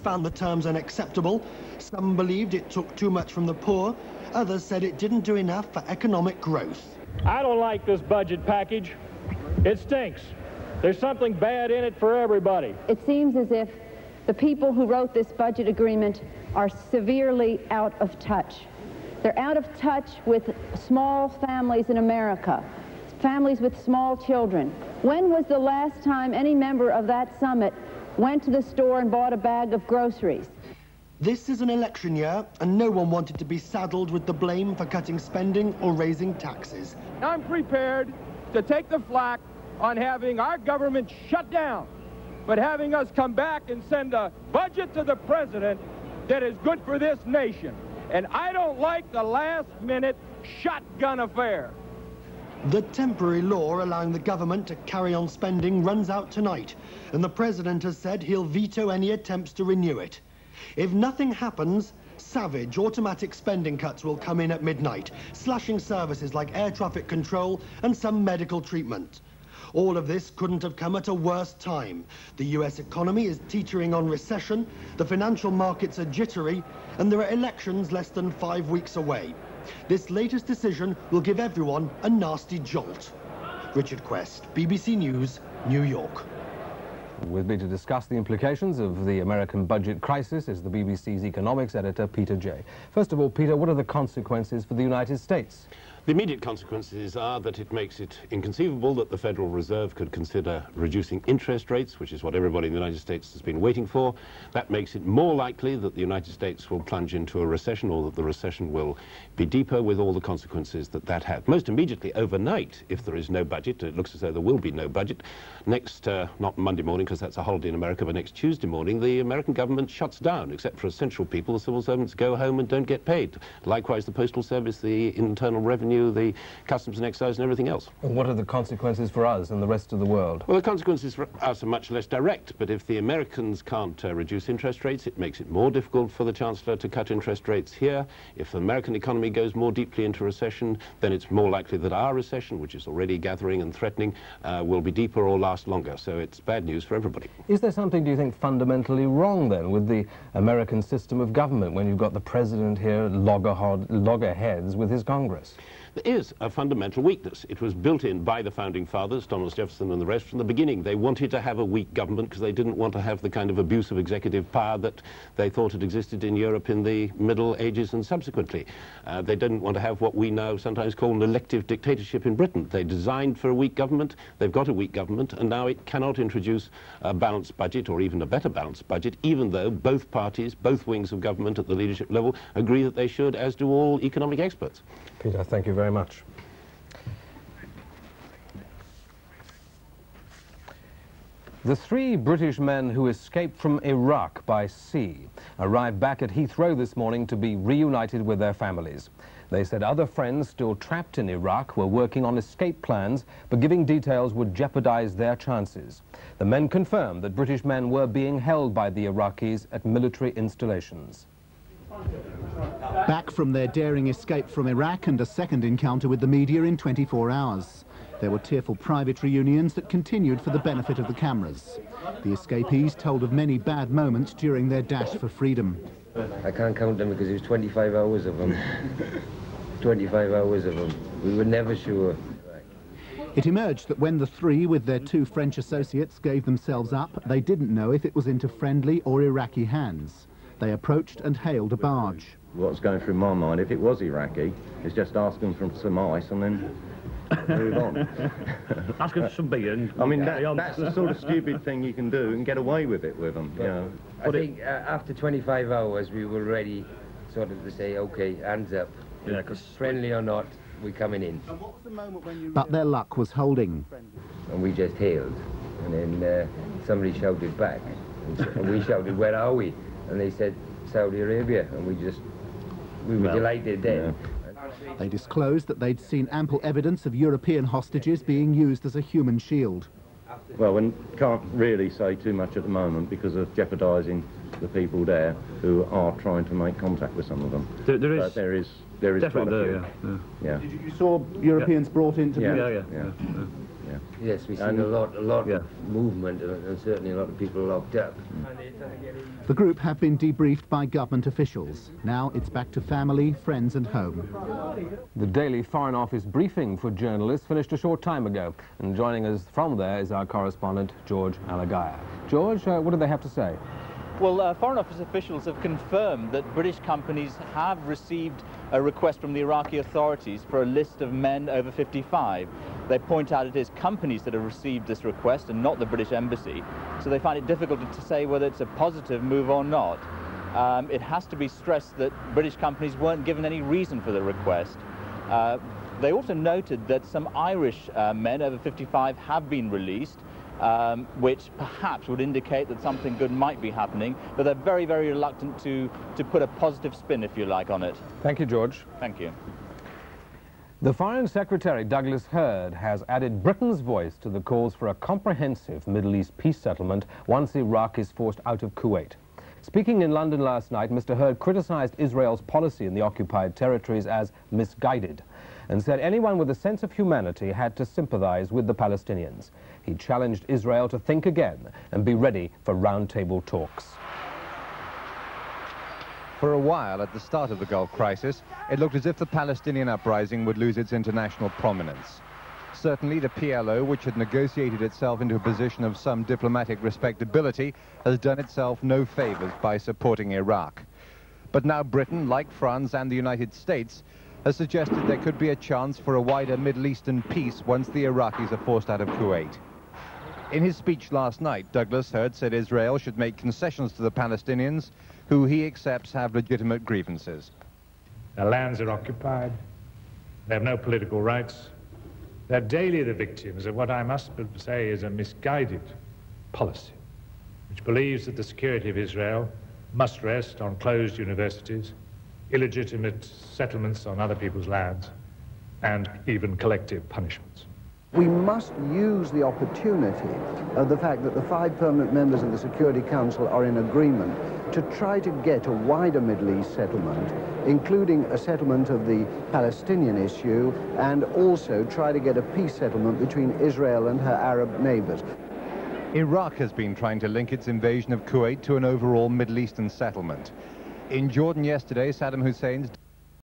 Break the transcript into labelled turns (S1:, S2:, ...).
S1: found the terms unacceptable. Some believed it took too much from the poor. Others said it didn't do enough for economic growth.
S2: I don't like this budget package. It stinks. There's something bad in it for everybody.
S3: It seems as if the people who wrote this budget agreement are severely out of touch. They're out of touch with small families in America, families with small children. When was the last time any member of that summit went to the store and bought a bag of groceries?
S1: This is an election year, and no one wanted to be saddled with the blame for cutting spending or raising taxes.
S4: I'm prepared to take the flak on having our government shut down, but having us come back and send a budget to the president that is good for this nation. And I don't like the last-minute shotgun affair.
S1: The temporary law allowing the government to carry on spending runs out tonight, and the president has said he'll veto any attempts to renew it. If nothing happens, savage automatic spending cuts will come in at midnight, slashing services like air traffic control and some medical treatment. All of this couldn't have come at a worse time. The US economy is teetering on recession, the financial markets are jittery, and there are elections less than 5 weeks away. This latest decision will give everyone a nasty jolt. Richard Quest, BBC News, New York.
S5: With me to discuss the implications of the American budget crisis is the BBC's economics editor, Peter Jay. First of all, Peter, what are the consequences for the United States?
S6: The immediate consequences are that it makes it inconceivable that the Federal Reserve could consider reducing interest rates, which is what everybody in the United States has been waiting for. That makes it more likely that the United States will plunge into a recession, or that the recession will be deeper, with all the consequences that that had. Most immediately, overnight, if there is no budget, it looks as though there will be no budget, next, not Monday morning, because that's a holiday in America, but next Tuesday morning, the American government shuts down. Except for essential people, the civil servants go home and don't get paid. Likewise, the Postal Service, the Internal Revenue, the Customs and Excise and everything else.
S5: And what are the consequences for us and the rest of the world?
S6: Well, the consequences for us are much less direct, but if the Americans can't reduce interest rates, it makes it more difficult for the Chancellor to cut interest rates here. If the American economy goes more deeply into recession, then it's more likely that our recession, which is already gathering and threatening, will be deeper or last longer. So it's bad news for everybody.
S5: Is there something, do you think, fundamentally wrong then with the American system of government when you've got the president here loggerheads with his Congress?
S6: There is a fundamental weakness. It was built in by the founding fathers, Thomas Jefferson and the rest, from the beginning. They wanted to have a weak government because they didn't want to have the kind of abuse of executive power that they thought had existed in Europe in the Middle Ages and subsequently. They didn't want to have what we now sometimes call an elective dictatorship in Britain. They designed for a weak government, they've got a weak government, and now it cannot introduce a balanced budget, or even a better balanced budget, even though both parties, both wings of government at the leadership level, agree that they should, as do all economic experts.
S5: Peter, thank you very much. The 3 British men who escaped from Iraq by sea arrived back at Heathrow this morning to be reunited with their families. They said other friends still trapped in Iraq were working on escape plans, but giving details would jeopardize their chances. The men confirmed that British men were being held by the Iraqis at military installations.
S7: Back from their daring escape from Iraq and a second encounter with the media in 24 hours. There were tearful private reunions that continued for the benefit of the cameras. The escapees told of many bad moments during their dash for freedom.
S8: I can't count them because it was 25 hours of them. 25 hours of them. We were never sure.
S7: It emerged that when the 3 with their 2 French associates gave themselves up, they didn't know if it was into friendly or Iraqi hands. They approached and hailed a barge.
S9: What's going through my mind, if it was Iraqi, is just ask them for some ice and then move on.
S10: Ask them for some beer and
S9: I mean, that's the sort of stupid thing you can do and get away with it with them, you know.
S8: I think after 25 hours we were ready sort of to say, okay, hands up.
S10: Yeah, because
S8: friendly or not, we're coming in.
S7: And what was the moment when you but their luck was holding.
S8: And we just hailed, and then somebody shouted back, and we shouted, where are we? And they said, Saudi Arabia, and we were delighted then.
S7: Yeah. They disclosed that they'd seen ample evidence of European hostages being used as a human shield.
S9: Well, we can't really say too much at the moment because of jeopardising the people there who are trying to make contact with some of them. There is
S10: definitely there, yeah.
S7: You saw Europeans brought into
S10: yeah.
S9: Yeah.
S8: Yes, we've seen a lot of movement and certainly a lot of people locked up.
S7: The group have been debriefed by government officials. Now it's back to family, friends and home.
S5: The daily Foreign Office briefing for journalists finished a short time ago, and joining us from there is our correspondent, George Alagaya. George, what do they have to say?
S11: Well, Foreign Office officials have confirmed that British companies have received a request from the Iraqi authorities for a list of men over 55. They point out it is companies that have received this request and not the British Embassy, so they find it difficult to say whether it's a positive move or not. It has to be stressed that British companies weren't given any reason for the request. They also noted that some Irish men over 55 have been released, which perhaps would indicate that something good might be happening, but they're very, very reluctant to put a positive spin, if you like, on it.
S5: Thank you, George.
S11: Thank you.
S5: The Foreign Secretary, Douglas Hurd, has added Britain's voice to the calls for a comprehensive Middle East peace settlement once Iraq is forced out of Kuwait. Speaking in London last night, Mr. Hurd criticised Israel's policy in the occupied territories as misguided and said anyone with a sense of humanity had to sympathise with the Palestinians. He challenged Israel to think again and be ready for roundtable talks.
S12: For a while, at the start of the Gulf crisis, it looked as if the Palestinian uprising would lose its international prominence. Certainly, the PLO, which had negotiated itself into a position of some diplomatic respectability, has done itself no favours by supporting Iraq. But now Britain, like France and the United States, has suggested there could be a chance for a wider Middle Eastern peace once the Iraqis are forced out of Kuwait. In his speech last night, Douglas Hurd said Israel should make concessions to the Palestinians, who he accepts have legitimate grievances.
S13: Their lands are occupied. They have no political rights. They're daily the victims of what I must say is a misguided policy, which believes that the security of Israel must rest on closed universities, illegitimate settlements on other people's lands, and even collective punishments.
S14: We must use the opportunity of the fact that the 5 permanent members of the Security Council are in agreement to try to get a wider Middle East settlement, including a settlement of the Palestinian issue, and also try to get a peace settlement between Israel and her Arab neighbors.
S12: Iraq has been trying to link its invasion of Kuwait to an overall Middle Eastern settlement. In Jordan yesterday, Saddam Hussein's